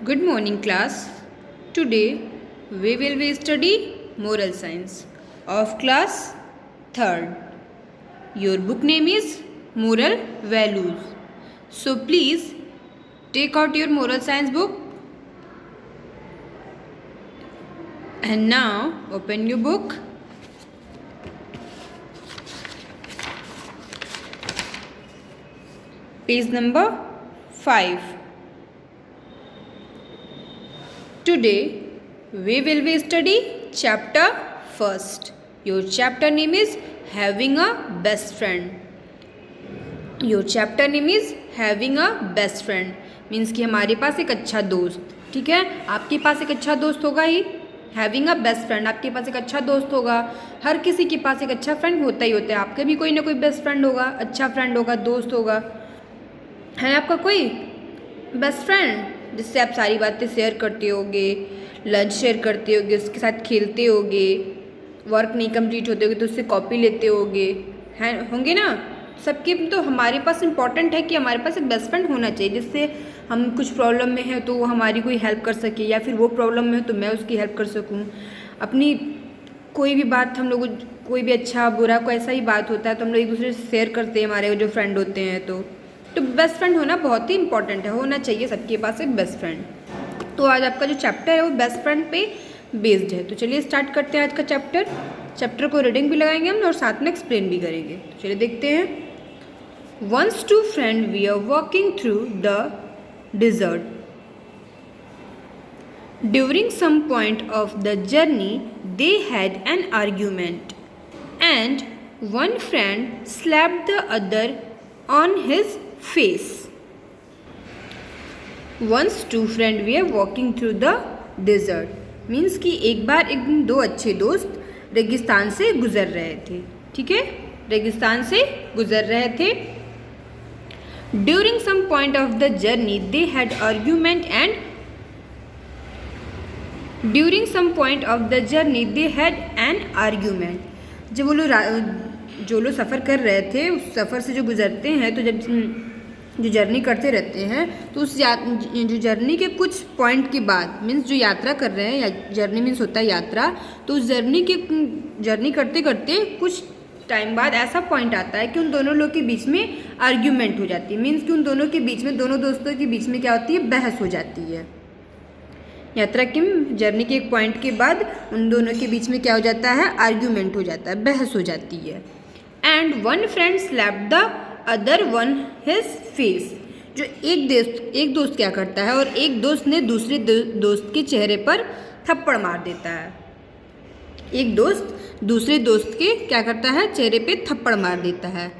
Good morning, class. Today we will be study moral science of class 3rd. Your book name is Moral Values. So please take out your moral science book and now open your book. Page number 5. Today we will be study chapter 1st. Your chapter name is Having a Best Friend. Your chapter name is Having a Best Friend. Means कि हमारे पास एक अच्छा दोस्त. ठीक है, आपके पास एक अच्छा दोस्त होगा ही. हैविंग अ बेस्ट फ्रेंड, आपके पास एक अच्छा दोस्त होगा. हर किसी के पास एक अच्छा फ्रेंड होता ही होता है. आपके भी कोई ना कोई बेस्ट फ्रेंड होगा, अच्छा फ्रेंड होगा, दोस्त होगा. है आपका कोई बेस्ट फ्रेंड जिससे आप सारी बातें शेयर करते होगे, लंच शेयर करते होगे, उसके साथ खेलते होगे, वर्क नहीं कंप्लीट होते होगे तो उससे कॉपी लेते होगे, हैं होंगे ना. सबके तो हमारे पास इम्पॉर्टेंट है कि हमारे पास एक बेस्ट फ्रेंड होना चाहिए जिससे हम कुछ प्रॉब्लम में हैं तो वो हमारी कोई हेल्प कर सके, या फिर वो प्रॉब्लम में हो तो मैं उसकी हेल्प कर सकूं. अपनी कोई भी बात हम लोग, कोई भी अच्छा बुरा कोई ऐसा ही बात होता है तो हम लोग एक दूसरे से शेयर करते हैं, हमारे जो फ्रेंड होते हैं. तो बेस्ट फ्रेंड होना बहुत ही इंपॉर्टेंट है, होना चाहिए सबके पास एक बेस्ट फ्रेंड. तो आज आपका जो चैप्टर है वो बेस्ट फ्रेंड पे बेस्ड है. तो चलिए स्टार्ट करते हैं आज का चैप्टर को रीडिंग भी लगाएंगे हम और साथ में एक्सप्लेन भी करेंगे. तो चलिए देखते हैं. Once two friend we are walking through the desert. During some point of the journey they had an argument and one friend slapped the other on his face. Once two friends were walking through the desert. Means कि एक बार दो अच्छे दोस्त रेगिस्तान से गुजर रहे थे. ठीक है, रेगिस्तान से गुजर रहे थे. During some point of the journey they had argument and during some point of the journey they had an argument. जब वो लोग जो लोग सफ़र कर रहे थे, उस सफ़र से जो गुजरते हैं, तो जब जो जर्नी करते रहते हैं तो उस जो जर्नी के कुछ पॉइंट के बाद, मीन्स जो यात्रा कर रहे हैं, या जर्नी मीन्स होता है यात्रा, तो उस जर्नी करते करते कुछ टाइम बाद ऐसा पॉइंट आता है कि उन दोनों लोग के बीच में आर्ग्यूमेंट हो जाती है. मीन्स कि उन दोनों के बीच में, दोनों दोस्तों के बीच में क्या होती है, बहस हो जाती है. यात्रा की जर्नी के एक पॉइंट के बाद उन दोनों के बीच में क्या हो जाता है, आर्ग्यूमेंट हो जाता है, बहस हो जाती है. And one friend slapped the other one his face. जो एक दोस्त क्या करता है, और एक दोस्त ने दूसरे दोस्त के चेहरे पर थप्पड़ मार देता है. एक दोस्त दूसरे दोस्त के क्या करता है, चेहरे पे थप्पड़ मार देता है.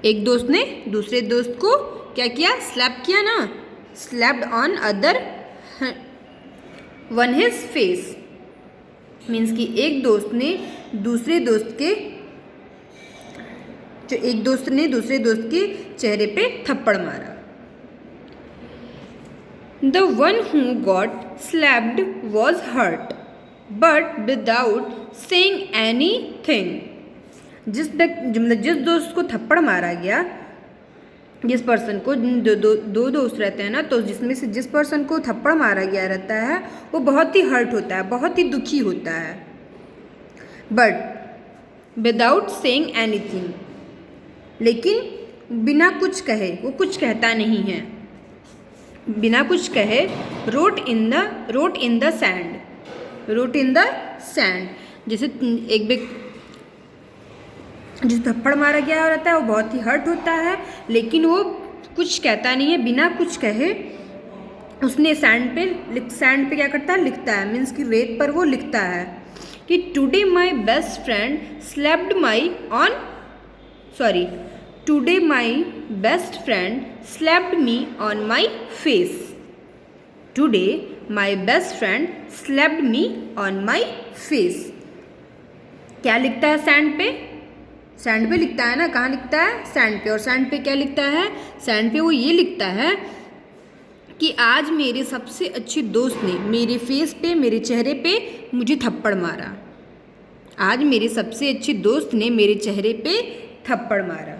एक दोस्त ने दूसरे दोस्त को क्या किया, स्लैप किया ना, slapped on other one his face. Means कि एक दोस्त ने दूसरे दोस्त के दूसरे दोस्त के चेहरे पे थप्पड़ मारा. The one who got slapped was hurt but without saying anything. जिस दोस्त को थप्पड़ मारा गया, जिस पर्सन को दो दोस्त रहते हैं ना, तो जिसमें से जिस पर्सन को थप्पड़ मारा गया रहता है वो बहुत ही हर्ट होता है, बहुत ही दुखी होता है. बट विदाउट सेइंग एनीथिंग, लेकिन बिना कुछ कहे, वो कुछ कहता नहीं है, बिना कुछ कहे. Wrote in the sand. जैसे जिस थप्पड़ मारा गया रहता है वो बहुत ही हर्ट होता है, लेकिन वो कुछ कहता नहीं है, बिना कुछ कहे उसने सैंड पे क्या करता है, लिखता है. मीन्स कि रेत पर वो लिखता है कि today my best friend slapped my on Today my best friend slapped me on my face. Today my best friend slapped me on my face. क्या लिखता है सैंड पे लिखता है ना, कहाँ लिखता है, सैंड पे. और सैंड पे क्या लिखता है, सैंड पे वो ये लिखता है कि आज मेरे सबसे अच्छे दोस्त ने मेरे फेस पे, मेरे चेहरे पे मुझे थप्पड़ मारा. आज मेरे सबसे अच्छे दोस्त ने मेरे चेहरे पे थप्पड़ मारा.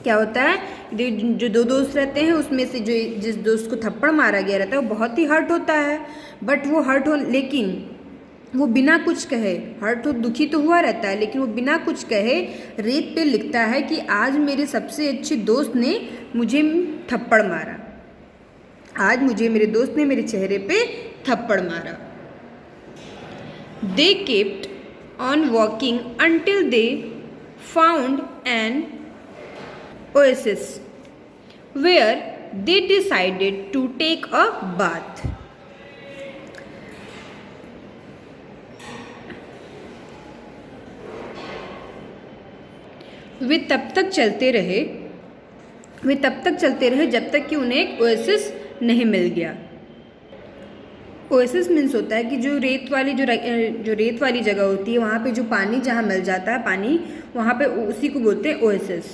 क्या होता है, जो दो दोस्त रहते हैं उसमें से जो जिस दोस्त को थप्पड़ मारा गया रहता है वो बहुत ही हर्ट होता है, बट वो हर्ट हो लेकिन वो बिना कुछ कहे, हर्ट तो दुखी तो हुआ रहता है लेकिन वो बिना कुछ कहे रेत पे लिखता है कि आज मेरे सबसे अच्छे दोस्त ने मुझे थप्पड़ मारा, आज मुझे मेरे दोस्त ने मेरे चेहरे पे थप्पड़ मारा। They kept on walking until they found an oasis where they decided to take a bath. वे तब तक चलते रहे जब तक कि उन्हें एक ओएसिस नहीं मिल गया। ओएसिस मीन्स होता है कि जो रेत वाली जगह होती है वहाँ पे जो पानी जहाँ मिल जाता है पानी, वहाँ पे उसी को बोलते हैं ओएसिस।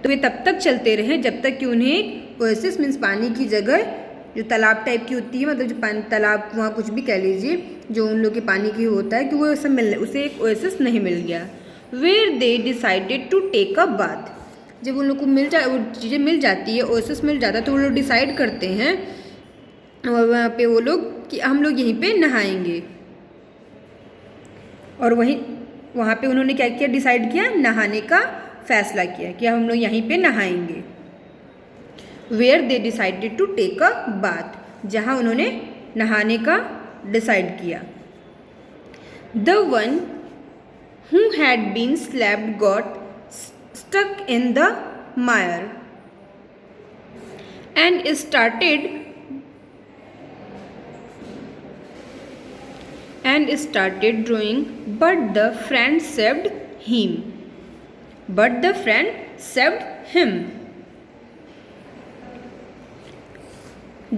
तो वे तब तक चलते रहे जब तक कि उन्हें ओएसिस मीन्स पानी की जगह, जो तालाब टाइप की होती है, मतलब जो पानी तालाब वहाँ कुछ भी कह लीजिए, जो उन लोग के पानी की होता है कि वो उसे एक ओएसिस नहीं मिल गया। Where they decided to take a bath, जब उन लोग को वो चीज़ें मिल जाती है, ओएसिस मिल जाता है, तो वो लोग डिसाइड करते हैं और वहाँ पे वो लोग कि हम लोग यहीं पे नहाएंगे। और वहाँ पे उन्होंने क्या किया, डिसाइड किया, नहाने का फैसला किया कि हम लोग यहीं पे नहाएंगे। Where they decided to take a bath, जहाँ उन्होंने नहाने का डिसाइड किया। The one who had been slapped got stuck in the mire and started drawing, but the friend saved him.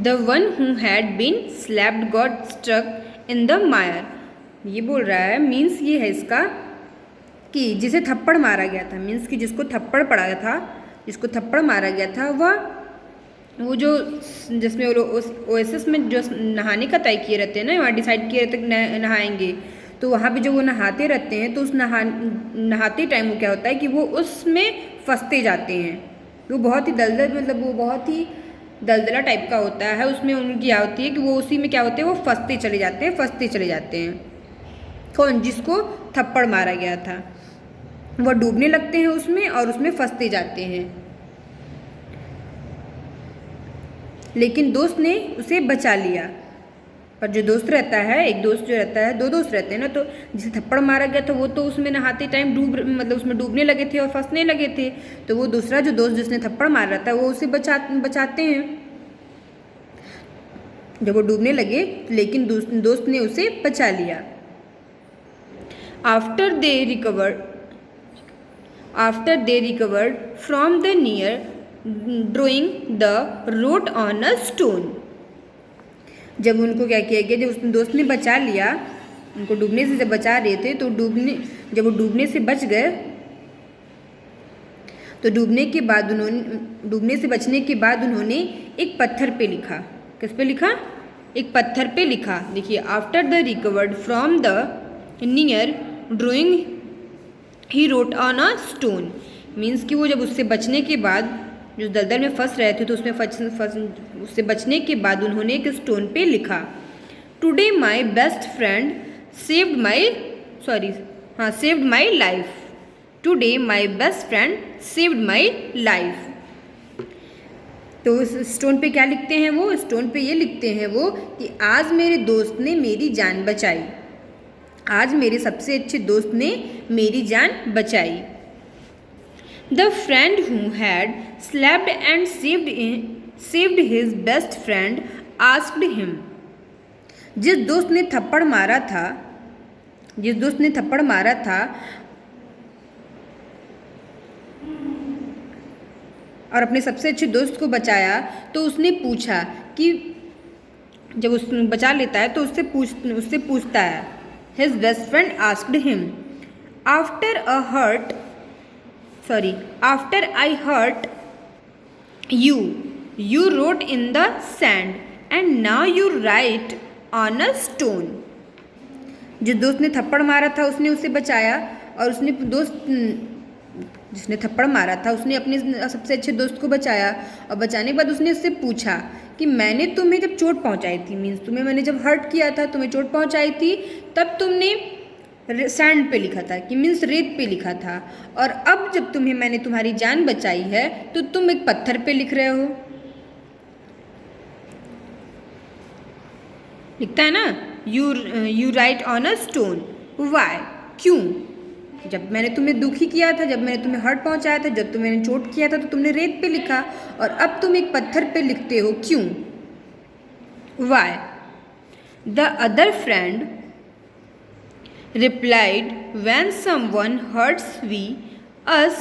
The one who had been slapped got stuck in the mire. ये बोल रहा है, means ये है इसका कि जिसे थप्पड़ मारा गया था, मीन्स कि जिसको थप्पड़ मारा गया था वो जो जिसमें वो ओएसिस में जो नहाने का तय किए रहते हैं ना, वहाँ डिसाइड किए रहते हैं नहाएंगे, तो वहाँ पे जो वो नहाते रहते हैं तो उस नहाते टाइम वो क्या होता है कि वो उसमें फंसते जाते हैं। वो बहुत ही दलदला टाइप का होता है, उसमें उनकी क्या होती है कि वो उसी में क्या होते हैं, वो फंसते चले जाते हैं। कौन, जिसको थप्पड़ मारा गया था, वह डूबने लगते हैं उसमें और उसमें फंसते जाते हैं, लेकिन दोस्त ने उसे बचा लिया। पर जो दोस्त रहता है, एक दोस्त जो रहता है, दो दोस्त रहते हैं ना, तो जिसे थप्पड़ मारा गया था वो तो उसमें नहाते टाइम उसमें डूबने लगे थे और फंसने लगे थे, तो वो दूसरा जो दोस्त जिसने थप्पड़ मारा था वो उसे बचाते हैं जब वो डूबने लगे, लेकिन दोस्त ने उसे बचा लिया। After they recovered from the near, drawing the road on a stone. जब उनको क्या किया गया, जब उस दोस्त ने बचा लिया, उनको डूबने से जब बचा रहे थे, तो जब वो डूबने से बच गए, तो डूबने से बचने के बाद उन्होंने एक पत्थर पे लिखा। किस पे लिखा? एक पत्थर पे लिखा। देखिए, after the recovered from the near drawing he wrote on a stone, means कि वो जब उससे बचने के बाद, जो दलदल में फंस रहे थे, तो उसमें उससे बचने के बाद उन्होंने एक स्टोन पे लिखा, today my best friend saved my life. Today my best friend saved my life. तो उस स्टोन पे क्या लिखते हैं वो? स्टोन पे ये लिखते हैं वो कि आज मेरे दोस्त ने मेरी जान बचाई, आज मेरे सबसे अच्छे दोस्त ने मेरी जान बचाई। The friend who had slapped and saved his best friend asked him, जिस दोस्त ने थप्पड़ मारा था और अपने सबसे अच्छे दोस्त को बचाया, तो उसने पूछा कि जब उसने बचा लेता है तो उससे पूछता है, his best friend asked him, after I hurt you wrote in the sand and now you write on a stone. जिस दोस्त ने थप्पड़ मारा था उसने उसे बचाया और उसने जिसने थप्पड़ मारा था उसने अपने सबसे अच्छे दोस्त को बचाया, और बचाने के बाद उसने उससे पूछा कि मैंने तुम्हें जब चोट पहुंचाई थी, मीन्स तुम्हें मैंने जब हर्ट किया था, तुम्हें चोट पहुंचाई थी, तब तुमने सैंड पे लिखा था कि मीन्स रेत पे लिखा था, और अब जब तुम्हें मैंने तुम्हारी जान बचाई है तो तुम एक पत्थर पे लिख रहे हो। लिखता है ना, you write on a stone, why, क्यों? जब मैंने तुम्हें दुखी किया था, जब मैंने तुम्हें हर्ट पहुंचाया था, जब तुम्हें चोट किया था तो तुमने रेत पे लिखा, और अब तुम एक पत्थर पे लिखते हो, क्यों? Why? The other friend replied, when someone hurt us,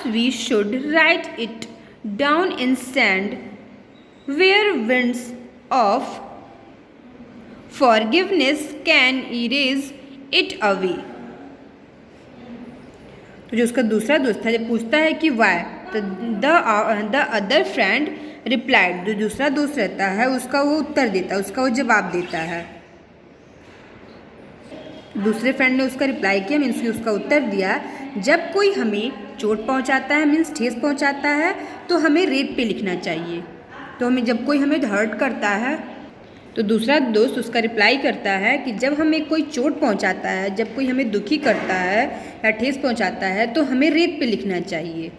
we should write it down in sand where winds of forgiveness can erase it away. तो जो उसका दूसरा दोस्त था जब पूछता है कि वाई, तो द अदर फ्रेंड रिप्लाइड, जो दूसरा दोस्त रहता है उसका वो उत्तर देता है, उसका वो जवाब देता है। दूसरे फ्रेंड ने उसका रिप्लाई किया, मीन्स उसका उत्तर दिया, जब कोई हमें चोट पहुंचाता है, मीन्स ठेस पहुंचाता है, तो हमें रेत पे लिखना चाहिए। तो हमें जब कोई हमें हर्ट करता है तो दूसरा दोस्त उसका रिप्लाई करता है कि जब हमें कोई चोट पहुंचाता है, जब कोई हमें दुखी करता है या ठेस पहुंचाता है, तो हमें रेत पे लिखना चाहिए।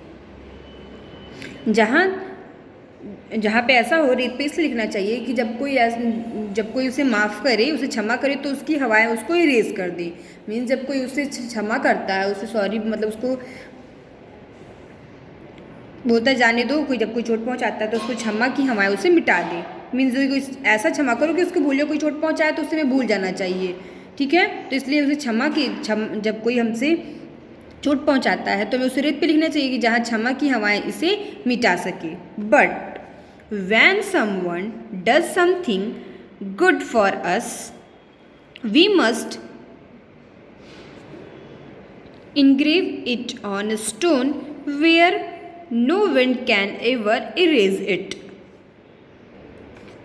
जहाँ पे ऐसा हो, रेत पे इसलिए लिखना चाहिए कि जब कोई उसे माफ़ करे, उसे क्षमा करे, तो उसकी हवाएं उसको इरेज कर दे। मीन्स जब कोई उसे क्षमा करता है, उसे सॉरी मतलब उसको बोलता है जाने दो, कोई जब कोई चोट पहुंचाता है तो उसको क्षमा की हवाएं उसे मिटा दे। मीन्स कोई ऐसा क्षमा करो कि उसको भूलिए, कोई चोट पहुंचाया तो उसे भूल जाना चाहिए, ठीक है? तो इसलिए उसे जब कोई हमसे चोट पहुंचाता है तो हमें उसे रेत पे लिखना चाहिए कि जहाँ क्षमा की हवाएं इसे मिटा सके। But when someone does something good for us, we must engrave it on a stone where no wind can ever erase it.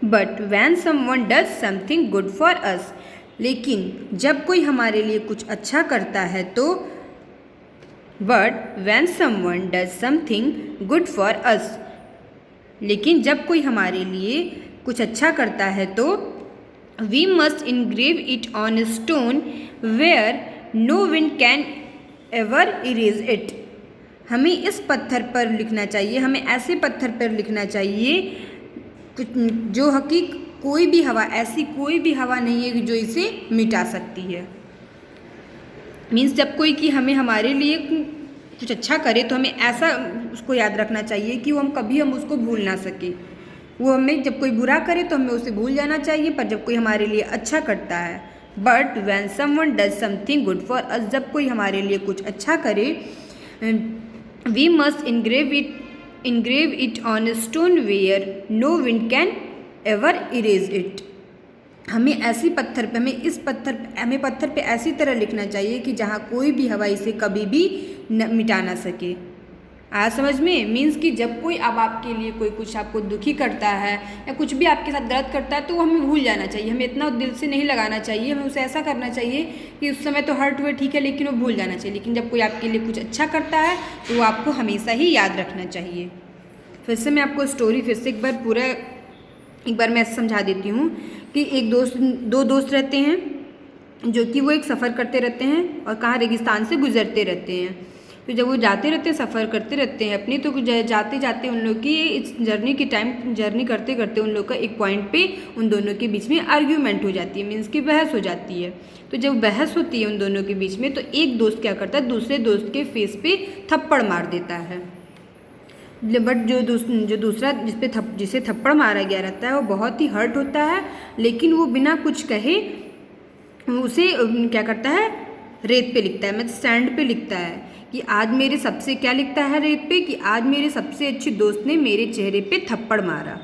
But when someone does something good for us, लेकिन जब कोई हमारे लिए कुछ अच्छा करता है तो, but when someone does something good for us, लेकिन जब कोई हमारे लिए कुछ अच्छा करता है तो we must engrave it on a stone where no wind can ever erase it, हमें इस पत्थर पर लिखना चाहिए, हमें ऐसे पत्थर पर लिखना चाहिए जो हकीक कोई भी हवा, ऐसी कोई भी हवा नहीं है जो इसे मिटा सकती है। मीन्स जब कोई कि हमें हमारे लिए कुछ अच्छा करे तो हमें ऐसा उसको याद रखना चाहिए कि वो हम उसको भूल ना सके। वो हमें जब कोई बुरा करे तो हमें उसे भूल जाना चाहिए, पर जब कोई हमारे लिए अच्छा करता है, but when someone does something good for us, जब कोई हमारे लिए कुछ अच्छा करे, we must engrave it on a stone where no wind can ever erase it, हमें ऐसी पत्थर पे हमें पत्थर पे ऐसी तरह लिखना चाहिए कि जहाँ कोई भी हवा इसे कभी भी मिटा ना सके। आज समझ में? मीन्स कि जब कोई अब आपके लिए कोई कुछ आपको दुखी करता है या कुछ भी आपके साथ गलत करता है तो वो हमें भूल जाना चाहिए, हमें इतना दिल से नहीं लगाना चाहिए, हमें उसे ऐसा करना चाहिए कि उस समय तो हर्ट हुए ठीक है लेकिन वो भूल जाना चाहिए। लेकिन जब कोई आपके लिए कुछ अच्छा करता है तो वो आपको हमेशा ही याद रखना चाहिए। फिर से मैं आपको स्टोरी फिर से एक बार मैं समझा देती हूँ कि दो दोस्त रहते हैं जो कि वो एक सफ़र करते रहते हैं और कहाँ रेगिस्तान से गुजरते रहते हैं। तो जब वो जाते रहते हैं, सफ़र करते रहते हैं अपनी, तो जाते जाते उन लोग की इस जर्नी करते करते उन लोग का एक पॉइंट पे उन दोनों के बीच में आर्ग्यूमेंट हो जाती है, मीन्स की बहस हो जाती है। तो जब बहस होती है उन दोनों के बीच में तो एक दोस्त क्या करता है, दूसरे दोस्त के फेस पे थप्पड़ मार देता है। बट जो दूसरा जिसे थप्पड़ मारा गया रहता है वो बहुत ही हर्ट होता है, लेकिन वो बिना कुछ कहे उसे क्या करता है, रेत पे लिखता है, मतलब सैंड पे लिखता है कि आज मेरे सबसे क्या लिखता है रेत पे कि आज मेरे सबसे अच्छे दोस्त ने मेरे चेहरे पे थप्पड़ मारा।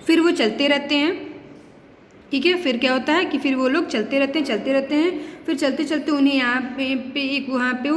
फिर वो चलते रहते हैं, ठीक है। फिर क्या होता है कि फिर वो लोग चलते रहते हैं। फिर चलते चलते उन्हें यहाँ पे एक वहाँ पे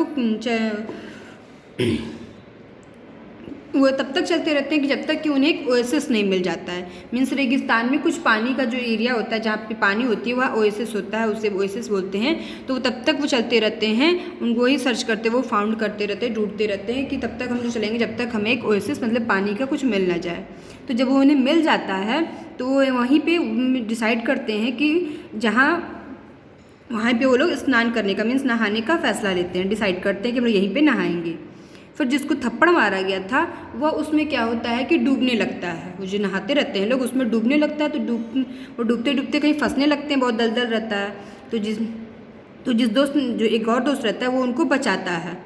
वो तब तक चलते रहते हैं कि जब तक कि उन्हें एक ओएसिस नहीं मिल जाता है। मीन्स रेगिस्तान में कुछ पानी का जो एरिया होता है, जहाँ पे पानी होती है, वह ओएसिस होता है, उसे ओएसिस बोलते हैं। तो वो तब तक वो चलते रहते हैं, उनको वही सर्च करते, वो फाउंड करते रहते हैं, ढूंढते रहते हैं कि तब तक हम जो चलेंगे जब तक हमें एक ओएसिस मतलब पानी का कुछ मिल ना जाए। तो जब वो उन्हें मिल जाता है तो वो वहीं पर डिसाइड करते हैं कि वहाँ पे वो लोग स्नान करने का मीन्स नहाने का फ़ैसला लेते हैं, डिसाइड करते हैं कि हम लोग यहीं पे नहाएंगे। फिर जिसको थप्पड़ मारा गया था वह उसमें क्या होता है कि डूबने लगता है। वो जो नहाते रहते हैं लोग उसमें डूबने लगता है, तो वो डूबते डूबते कहीं फंसने लगते हैं, बहुत दलदल रहता है। तो जिस दोस्त जो एक और दोस्त रहता है वो उनको बचाता है,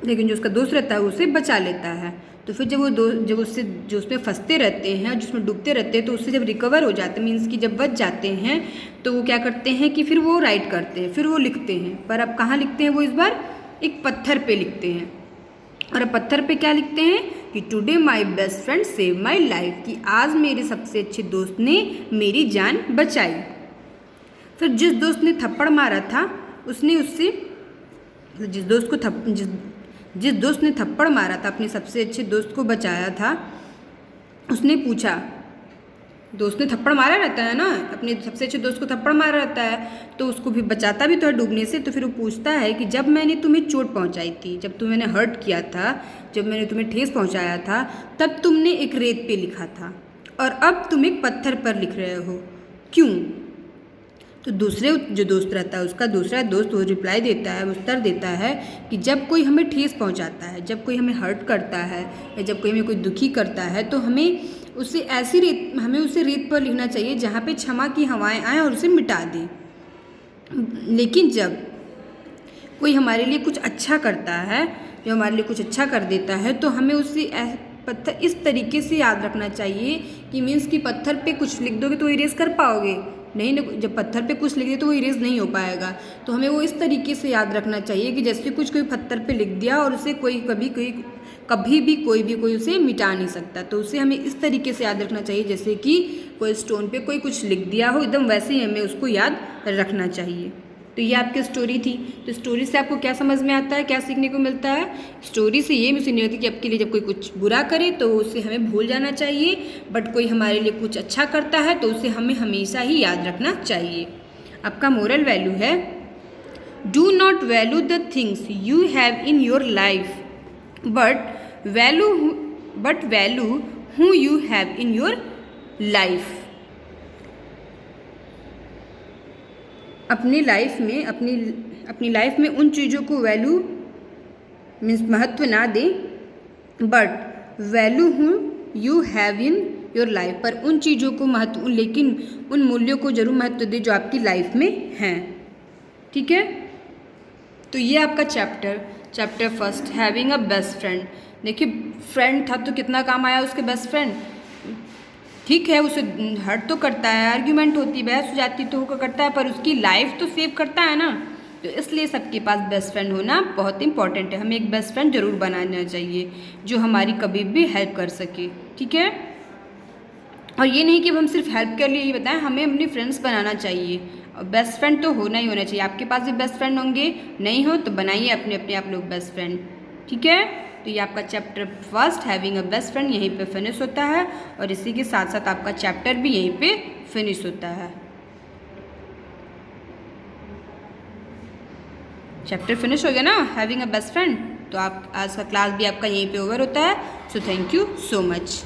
लेकिन जो उसका दोस्त रहता है उसे बचा लेता है। तो फिर जब उससे जो उसमें फंसते रहते हैं, जिसमें डूबते रहते हैं, तो उससे जब रिकवर हो जाते हैं मीन्स कि जब बच जाते हैं, तो वो क्या करते हैं कि फिर वो राइट करते हैं, फिर वो लिखते हैं। पर अब कहाँ लिखते हैं वो इस बार? एक पत्थर पे लिखते हैं। और अब पत्थर पे क्या लिखते हैं कि today my best friend save my life, कि आज मेरे सबसे अच्छे दोस्त ने मेरी जान बचाई। फिर जिस दोस्त ने थप्पड़ मारा था उसने उससे जिस दोस्त ने थप्पड़ मारा था, अपने सबसे अच्छे दोस्त को बचाया था, उसने पूछा, दोस्त ने थप्पड़ मारा रहता है ना, अपने सबसे अच्छे दोस्त को थप्पड़ मारा रहता है, तो उसको भी बचाता भी तो है डूबने से। तो फिर वो पूछता है कि जब मैंने तुम्हें चोट पहुंचाई थी, जब मैंने हर्ट किया था, जब मैंने तुम्हें ठेस पहुंचाया था, तब तुमने एक रेत पे लिखा था और अब तुम एक पत्थर पर लिख रहे हो, क्यों? तो दूसरे जो दोस्त रहता है उसका दूसरा दोस्त वो रिप्लाई देता है, उत्तर देता है कि जब कोई हमें ठेस पहुंचाता है, जब कोई हमें हर्ट करता है या जब कोई हमें कोई दुखी करता है, तो हमें उसे रेत पर लिखना चाहिए जहाँ पे क्षमा की हवाएं आएँ और उसे मिटा दें। लेकिन जब कोई हमारे लिए कुछ अच्छा करता है, जो हमारे लिए कुछ अच्छा कर देता है, तो हमें उसे पत्थर इस तरीके से याद रखना चाहिए कि मीन्स कि पत्थर पे कुछ लिख दोगे तो इरेज कर पाओगे नहीं ना, जब पत्थर पे कुछ लिख दे तो वो इरेज नहीं हो पाएगा। तो हमें वो इस तरीके से याद रखना चाहिए कि जैसे कोई पत्थर पे लिख दिया और उसे कभी भी कोई उसे मिटा नहीं सकता। तो उसे हमें इस तरीके से याद रखना चाहिए जैसे कि कोई स्टोन पे कोई कुछ लिख दिया हो, एकदम वैसे ही हमें उसको याद रखना चाहिए। तो ये आपकी स्टोरी थी। तो स्टोरी से आपको क्या समझ में आता है, क्या सीखने को मिलता है? स्टोरी से ये सीखने होती है कि आपके लिए जब कोई कुछ बुरा करे तो उसे हमें भूल जाना चाहिए, बट कोई हमारे लिए कुछ अच्छा करता है तो उसे हमें हमेशा ही याद रखना चाहिए। आपका मोरल वैल्यू है, do not value the things you have in your life but value who you have in your life. अपनी लाइफ में उन चीज़ों को वैल्यू मीन्स महत्व ना दें, बट वैल्यू हूँ you have in your life, पर उन चीज़ों को महत्व, लेकिन उन मूल्यों को जरूर महत्व दें जो आपकी लाइफ में हैं। ठीक है, तो ये आपका chapter first, having a best friend. देखिए फ्रेंड था तो कितना काम आया उसके बेस्ट फ्रेंड। ठीक है, उसे हर्ट तो करता है, आर्ग्यूमेंट होती, बहस हो जाती तो करता है, पर उसकी लाइफ तो सेव करता है ना। तो इसलिए सबके पास बेस्ट फ्रेंड होना बहुत इंपॉर्टेंट है। हमें एक बेस्ट फ्रेंड जरूर बनाना चाहिए जो हमारी कभी भी हेल्प कर सके। ठीक है, और ये नहीं कि हम सिर्फ हेल्प के लिए ही बताएं, हमें अपने फ्रेंड्स बनाना चाहिए। और बेस्ट फ्रेंड तो होना ही होना चाहिए। आपके पास भी बेस्ट फ्रेंड होंगे, नहीं हो तो बनाइए अपने आप लोग बेस्ट फ्रेंड। ठीक है, तो ये आपका chapter first having a best friend यहीं पे फिनिश होता है, और इसी के साथ साथ आपका चैप्टर भी यहीं पे फिनिश होता है। चैप्टर फिनिश हो गया ना, हैविंग अ बेस्ट फ्रेंड। तो आप आज का क्लास भी आपका यहीं पे ओवर होता है। So thank you so much.